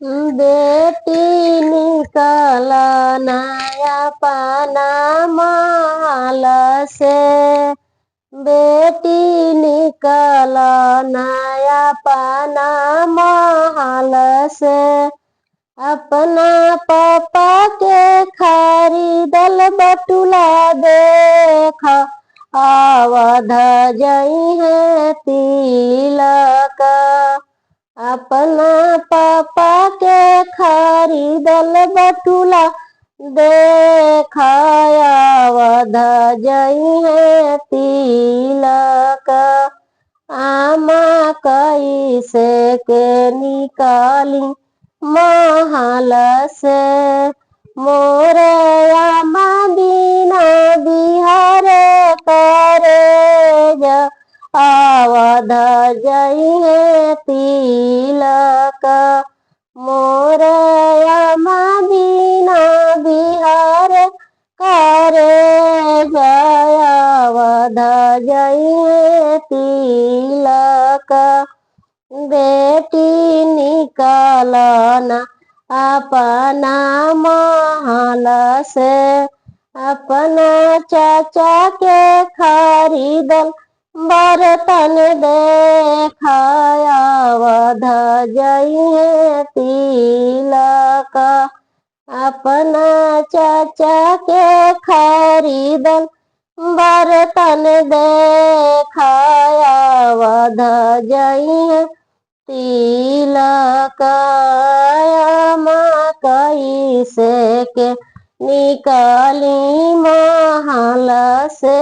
बेटी निकल नया पाना माल से। बेटी निकल नया पाना महल से। अपना पापा के खरीदल बटुला देख अवध जई है तिलक। अपना पापा के खरीदल बटुला देख अवध जई है तिलक। आमा कैसे के निकाली महल से। मोरे आमा बिना बिहार करे अवध जई है तिलक। मोरे आमा बिना बिहार करे अवध जई है तिलक। बेटी निकल न अपना महल से। अपना चाचा के खरीदल बर्तन देख अवध जई है तिलक। अपना चाचा के खरीदल बर्तन देख अवध जई है तिलक। आमा कैसे के निकली महल से।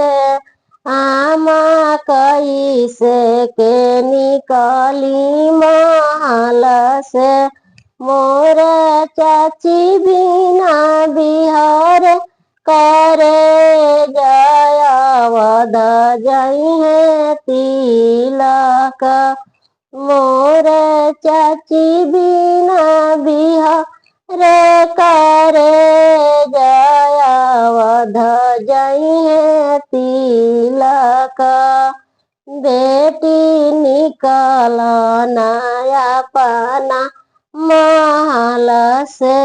आमा कैसे के निकली महल से। मोर चाची बिना बिहार करे अवध जई है तिलक। मोर चाची बिना बिहार करे अवध जई है तिलक। बेटी निकल नया पाना महल से।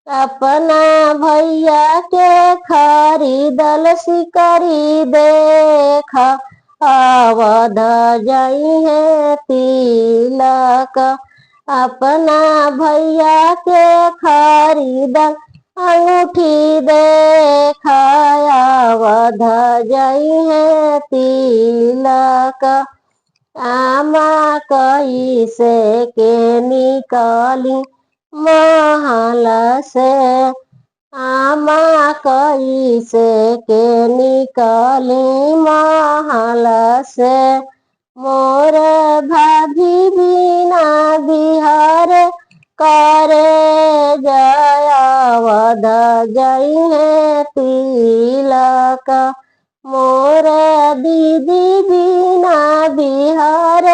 अपना भैया के खरीदल सिकरी देख अवध जई है तिलक। अपना भैया के खरीदल अंगूठी देख अवध जई है तिलक। आमा कैसे के निकली महल से। आमा कैसे के निकली महल से। मोर भाभी बिना बिहार करे अवध जई है तिलक। मोर दीदी बिना बिहार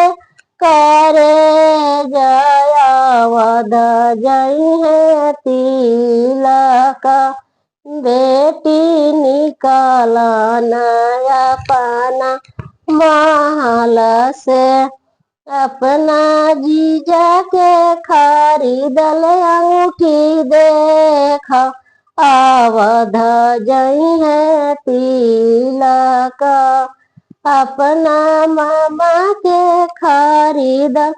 करे अवध जई है तिलक। बेटी निकल नया पाना महल से। अपना जीजा के खरीदल अंगूठी देख अवध जई है तिलक। अपना मामा के खरीदल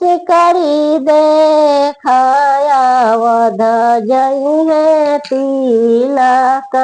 सिकरी देख अवध जई है तिलक।